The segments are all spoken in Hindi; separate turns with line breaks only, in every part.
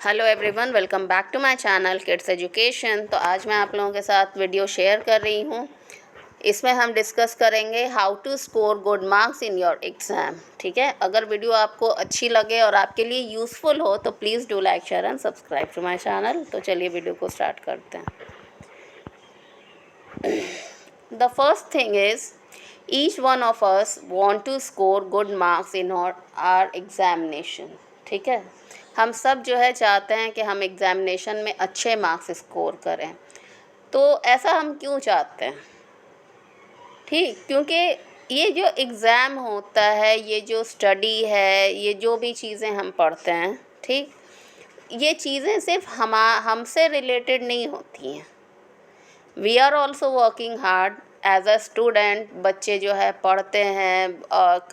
Hello everyone, welcome back to my channel kids education. तो आज मैं आप लोगों के साथ वीडियो शेयर कर रही हूँ। इसमें हम डिस्कस करेंगे how to score good marks in your exam. ठीक है, अगर वीडियो आपको अच्छी लगे और आपके लिए यूज़फुल हो तो please do like, share and subscribe to my channel. तो चलिए वीडियो को स्टार्ट करते हैं। The first thing is each one of us want to score good marks in our examination. ठीक है, हम सब जो है चाहते हैं कि हम एग्ज़ामिनेशन में अच्छे मार्क्स स्कोर करें। तो ऐसा हम क्यों चाहते हैं? ठीक, क्योंकि ये जो एग्ज़ाम होता है, ये जो स्टडी है, ये जो भी चीज़ें हम पढ़ते हैं, ठीक, ये चीज़ें सिर्फ हमसे रिलेटेड नहीं होती हैं। We are also working hard as a student. बच्चे जो है पढ़ते हैं,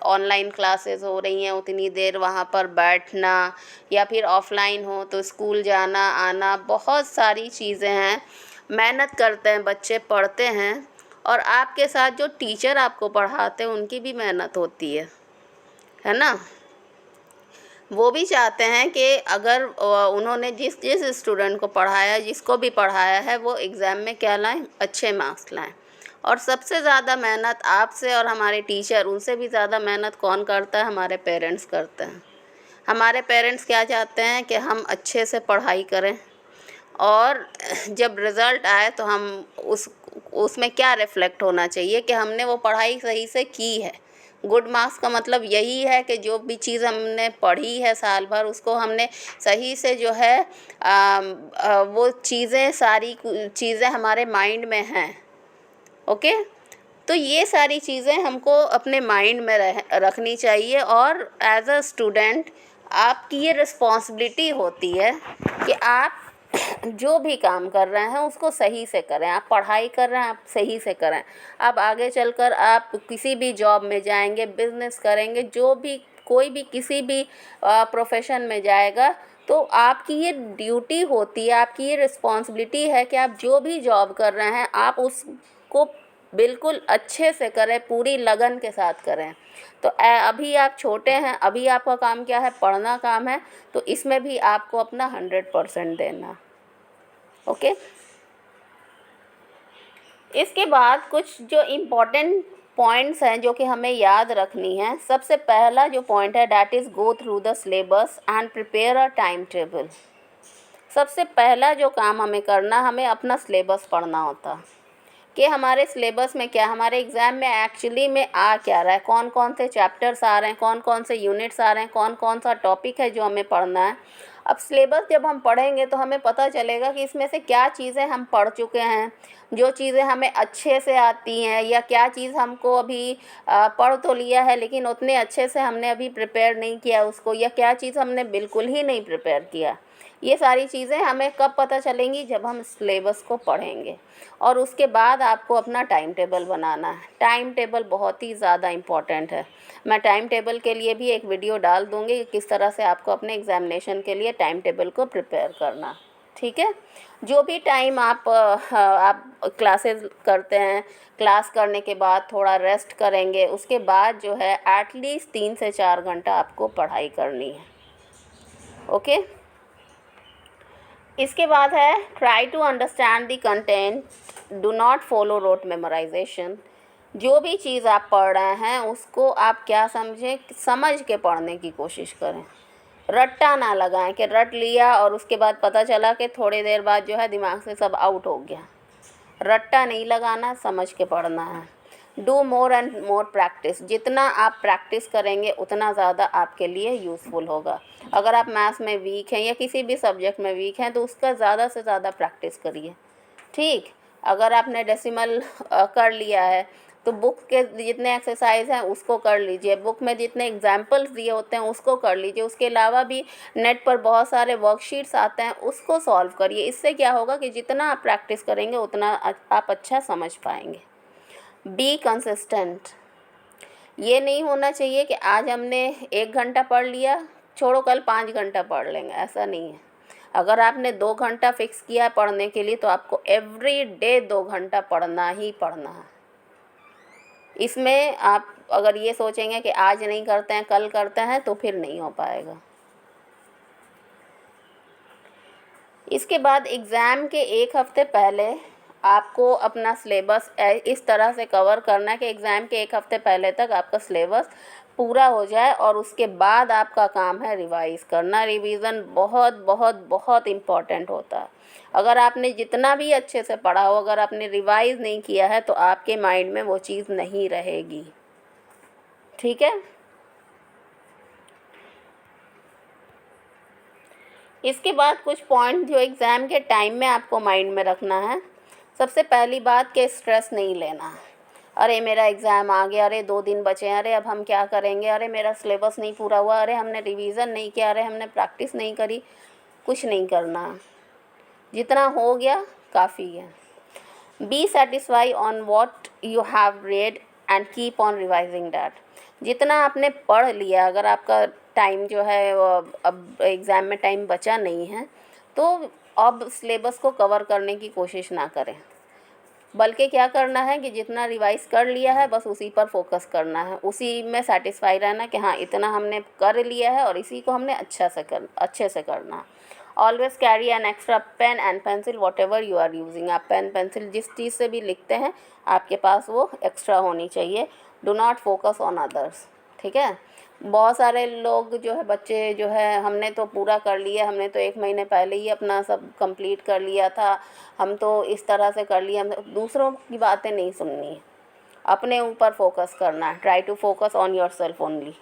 ऑनलाइन क्लासेस हो रही हैं, उतनी देर वहाँ पर बैठना, या फिर ऑफलाइन हो तो स्कूल जाना आना, बहुत सारी चीज़ें हैं। मेहनत करते हैं बच्चे, पढ़ते हैं, और आपके साथ जो टीचर आपको पढ़ाते हैं उनकी भी मेहनत होती है ना। वो भी चाहते हैं कि अगर उन्होंने जिस जिस स्टूडेंट को पढ़ाया, जिसको भी पढ़ाया है, वो एग्ज़ाम में क्या लाएं, अच्छे मार्क्स लाएं। और सबसे ज़्यादा मेहनत आपसे और हमारे टीचर, उनसे भी ज़्यादा मेहनत कौन करता है? हमारे पेरेंट्स करते हैं। हमारे पेरेंट्स क्या चाहते हैं कि हम अच्छे से पढ़ाई करें, और जब रिज़ल्ट आए तो हम उसमें क्या रिफ़्लेक्ट होना चाहिए कि हमने वो पढ़ाई सही से की है। गुड मार्क्स का मतलब यही है कि जो भी चीज़ हमने पढ़ी है साल भर, उसको हमने सही से जो है वो चीज़ें, सारी चीज़ें हमारे माइंड में हैं। ओके, तो ये सारी चीज़ें हमको अपने माइंड में रखनी चाहिए। और एज अ स्टूडेंट आपकी ये रिस्पॉन्सिबिलिटी होती है कि आप जो भी काम कर रहे हैं उसको सही से करें। आप पढ़ाई कर रहे हैं, आप सही से करें। अब आगे चलकर आप किसी भी जॉब में जाएंगे, बिजनेस करेंगे, जो भी कोई भी किसी भी प्रोफेशन में जाएगा, तो आपकी ये ड्यूटी होती है, आपकी ये रिस्पॉन्सिबिलिटी है कि आप जो भी जॉब कर रहे हैं आप उसको बिल्कुल अच्छे से करें, पूरी लगन के साथ करें। तो अभी आप छोटे हैं, अभी आपका काम क्या है? पढ़ना काम है। तो इसमें भी आपको अपना 100% देना। ओके, इसके बाद कुछ जो इम्पोर्टेंट पॉइंट्स हैं जो कि हमें याद रखनी है। सबसे पहला जो पॉइंट है, that is go through the syllabus and prepare a time table. सबसे पहला जो काम हमें करना, हमें अपना सिलेबस पढ़ना होता कि हमारे सिलेबस में क्या, हमारे एग्ज़ाम में एक्चुअली में आ क्या रहा है, कौन कौन से चैप्टर्स आ रहे हैं, कौन कौन से यूनिट्स आ रहे हैं, कौन कौन सा टॉपिक है जो हमें पढ़ना है। अब सिलेबस जब हम पढ़ेंगे तो हमें पता चलेगा कि इसमें से क्या चीज़ें हम पढ़ चुके हैं, जो चीज़ें हमें अच्छे से आती हैं, या क्या चीज़ हमको अभी पढ़ तो लिया है लेकिन उतने अच्छे से हमने अभी प्रिपेयर नहीं किया उसको, या क्या चीज़ हमने बिल्कुल ही नहीं प्रिपेयर किया। ये सारी चीज़ें हमें कब पता चलेंगी? जब हम सिलेबस को पढ़ेंगे। और उसके बाद आपको अपना टाइम टेबल बनाना है। टाइम टेबल बहुत ही ज़्यादा इम्पॉर्टेंट है। मैं टाइम टेबल के लिए भी एक वीडियो डाल दूँगी कि किस तरह से आपको अपने एग्ज़ामिनेशन के लिए टाइम टेबल को प्रिपेयर करना। ठीक है, जो भी टाइम आप क्लासेस करते हैं, क्लास करने के बाद थोड़ा रेस्ट करेंगे, उसके बाद जो है एटलीस्ट 3 से 4 घंटा आपको पढ़ाई करनी है। ओके, इसके बाद है try to understand the content, do not follow rote memorisation. जो भी चीज़ आप पढ़ रहे हैं उसको आप क्या समझें, समझ के पढ़ने की कोशिश करें। रट्टा ना लगाएं कि रट लिया और उसके बाद पता चला कि थोड़ी देर बाद जो है दिमाग से सब आउट हो गया। रट्टा नहीं लगाना, समझ के पढ़ना है। Do more and more practice. जितना आप प्रैक्टिस करेंगे उतना ज़्यादा आपके लिए यूज़फुल होगा। अगर आप मैथ्स में वीक हैं या किसी भी सब्जेक्ट में वीक हैं तो उसका ज़्यादा से ज़्यादा प्रैक्टिस करिए। ठीक, अगर आपने डेसिमल कर लिया है तो बुक के जितने एक्सरसाइज हैं उसको कर लीजिए, बुक में जितने एग्जाम्पल्स दिए होते हैं उसको कर लीजिए। उसके अलावा भी नेट पर बहुत सारे वर्कशीट्स आते हैं, उसको सॉल्व करिए। इससे क्या होगा कि जितना आप प्रैक्टिस करेंगे उतना आप अच्छा समझ पाएंगे। Be consistent. ये नहीं होना चाहिए कि आज हमने 1 घंटा पढ़ लिया, छोड़ो कल 5 घंटा पढ़ लेंगे, ऐसा नहीं है। अगर आपने 2 घंटा फिक्स किया है पढ़ने के लिए तो आपको एवरी डे 2 घंटा पढ़ना ही पढ़ना है। इसमें आप अगर ये सोचेंगे कि आज नहीं करते हैं कल करते हैं तो फिर नहीं हो पाएगा। इसके बाद एग्ज़ाम के एक हफ़्ते पहले आपको अपना सिलेबस इस तरह से कवर करना है कि एग्ज़ाम के एक हफ़्ते पहले तक आपका सिलेबस पूरा हो जाए, और उसके बाद आपका काम है रिवाइज़ करना। रिवीज़न बहुत बहुत बहुत इम्पॉर्टेंट होता है। अगर आपने जितना भी अच्छे से पढ़ा हो, अगर आपने रिवाइज़ नहीं किया है तो आपके माइंड में वो चीज़ नहीं रहेगी। ठीक है। इसके बाद कुछ पॉइंट जो एग्ज़ाम के टाइम में आपको माइंड में रखना है। सबसे पहली बात कि स्ट्रेस नहीं लेना। अरे मेरा एग्ज़ाम आ गया, अरे 2 दिन बचे हैं, अरे अब हम क्या करेंगे, अरे मेरा सिलेबस नहीं पूरा हुआ, अरे हमने रिवीज़न नहीं किया, अरे हमने प्रैक्टिस नहीं करी। कुछ नहीं करना, जितना हो गया काफ़ी है। Be satisfied on what you have read and keep on revising that. जितना आपने पढ़ लिया, अगर आपका टाइम जो है अब एग्ज़ाम में टाइम बचा नहीं है, तो अब सिलेबस को कवर करने की कोशिश ना करें, बल्कि क्या करना है कि जितना रिवाइज़ कर लिया है बस उसी पर फोकस करना है, उसी में सेटिस्फाई रहना कि हाँ इतना हमने कर लिया है और इसी को हमने अच्छे से करना है। Always carry an extra pen and pencil whatever you are using. आप पेन पेंसिल जिस चीज़ से भी लिखते हैं आपके पास वो एक्स्ट्रा होनी चाहिए। Do not focus on others. ठीक है। बहुत सारे लोग जो है, बच्चे जो है, हमने तो पूरा कर लिया, हमने तो 1 महीने पहले ही अपना सब कंप्लीट कर लिया था, हम तो इस तरह से कर लिया। हम दूसरों की बातें नहीं सुननी है, अपने ऊपर फोकस करना है। Try to focus on yourself only.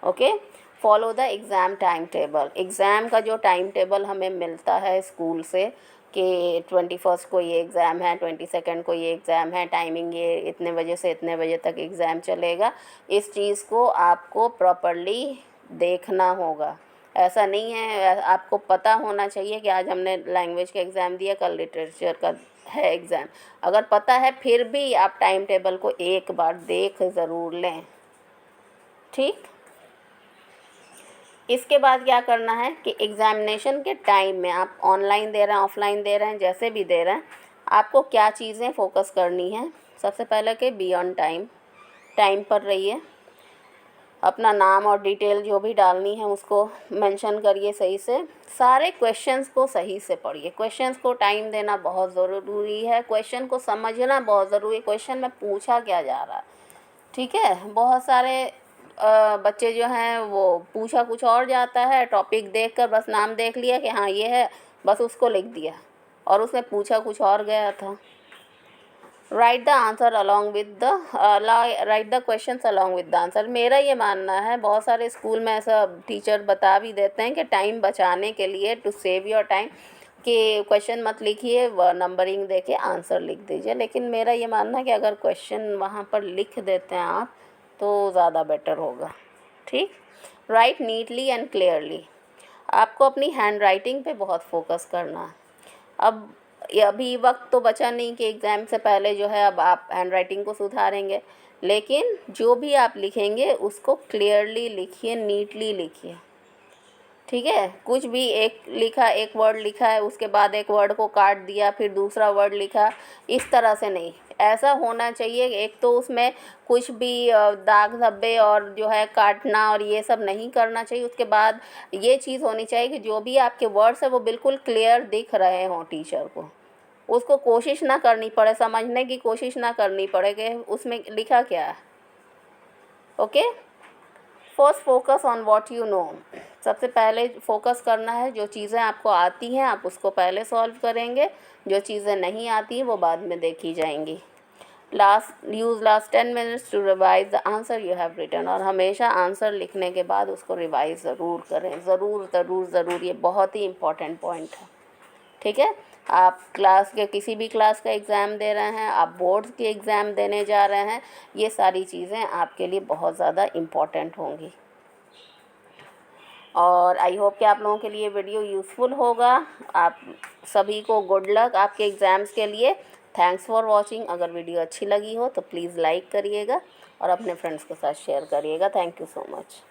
Okay. Follow the exam time table. Exam का जो टाइम टेबल हमें मिलता है स्कूल से कि 21 को ये एग्ज़ाम है, 22 को ये एग्ज़ाम है, टाइमिंग ये इतने बजे से इतने बजे तक एग्ज़ाम चलेगा, इस चीज़ को आपको प्रॉपर्ली देखना होगा। ऐसा नहीं है, आपको पता होना चाहिए कि आज हमने लैंग्वेज का एग्ज़ाम दिया, कल लिटरेचर का है एग्ज़ाम। अगर पता है फिर भी आप टाइम टेबल को एक बार देख ज़रूर लें। ठीक। इसके बाद क्या करना है कि एग्ज़ामिनेशन के टाइम में आप ऑनलाइन दे रहे हैं, ऑफलाइन दे रहे हैं, जैसे भी दे रहे हैं, आपको क्या चीज़ें फोकस करनी है। सबसे पहले कि बी ऑन टाइम, टाइम पर रहिए। अपना नाम और डिटेल जो भी डालनी है उसको मेंशन करिए सही से। सारे क्वेश्चंस को सही से पढ़िए। क्वेश्चंस को टाइम देना बहुत ज़रूरी है। क्वेश्चन को समझना बहुत ज़रूरी है, क्वेश्चन में पूछा क्या जा रहा है। ठीक है। बहुत सारे बच्चे जो हैं वो पूछा कुछ और जाता है, टॉपिक देखकर बस नाम देख लिया कि हाँ ये है, बस उसको लिख दिया, और उसमें पूछा कुछ और गया था। Right the answer along with the right the questions along with the answer. मेरा ये मानना है, बहुत सारे स्कूल में ऐसा टीचर बता भी देते हैं कि टाइम बचाने के लिए, टू सेव योर टाइम, कि क्वेश्चन मत लिखिए, नंबरिंग देके आंसर लिख दीजिए। लेकिन मेरा ये मानना है कि अगर क्वेश्चन वहाँ पर लिख देते हैं आप तो ज़्यादा बेटर होगा। ठीक। Right neatly and clearly. आपको अपनी हैंड राइटिंग पे बहुत फोकस करना है। अब अभी वक्त तो बचा नहीं कि एग्ज़ाम से पहले जो है अब आप हैंड राइटिंग को सुधारेंगे, लेकिन जो भी आप लिखेंगे उसको क्लियरली लिखिए, नीटली लिखिए। ठीक है। कुछ भी एक लिखा, एक वर्ड लिखा है, उसके बाद एक वर्ड को काट दिया, फिर दूसरा वर्ड लिखा, इस तरह से नहीं। ऐसा होना चाहिए एक तो उसमें कुछ भी दाग धब्बे और जो है काटना और ये सब नहीं करना चाहिए। उसके बाद ये चीज़ होनी चाहिए कि जो भी आपके वर्ड्स है वो बिल्कुल क्लियर दिख रहे हों टीचर को, उसको कोशिश ना करनी पड़े, समझने की कोशिश ना करनी पड़े कि उसमें लिखा क्या है। Okay. First focus on what you know. सबसे पहले फोकस करना है जो चीज़ें आपको आती हैं आप उसको पहले सॉल्व करेंगे, जो चीज़ें नहीं आती वो बाद में देखी जाएंगी। Use last 10 minutes to revise the answer you have written. और हमेशा आंसर लिखने के बाद उसको रिवाइज ज़रूर करें, ज़रूर ज़रूर ज़रूर। ये बहुत ही इम्पॉर्टेंट पॉइंट है। ठीक है। आप क्लास के किसी भी क्लास का एग्ज़ाम दे रहे हैं, आप बोर्ड्स के एग्ज़ाम देने जा रहे हैं, ये सारी चीज़ें आपके लिए बहुत ज़्यादा इम्पॉर्टेंट होंगी। और आई होप कि आप लोगों के लिए वीडियो यूज़फुल होगा। आप सभी को गुड लक आपके एग्ज़ाम्स के लिए। Thanks for watching. अगर वीडियो अच्छी लगी हो तो प्लीज़ लाइक करिएगा और अपने फ्रेंड्स के साथ शेयर करिएगा। Thank you so much.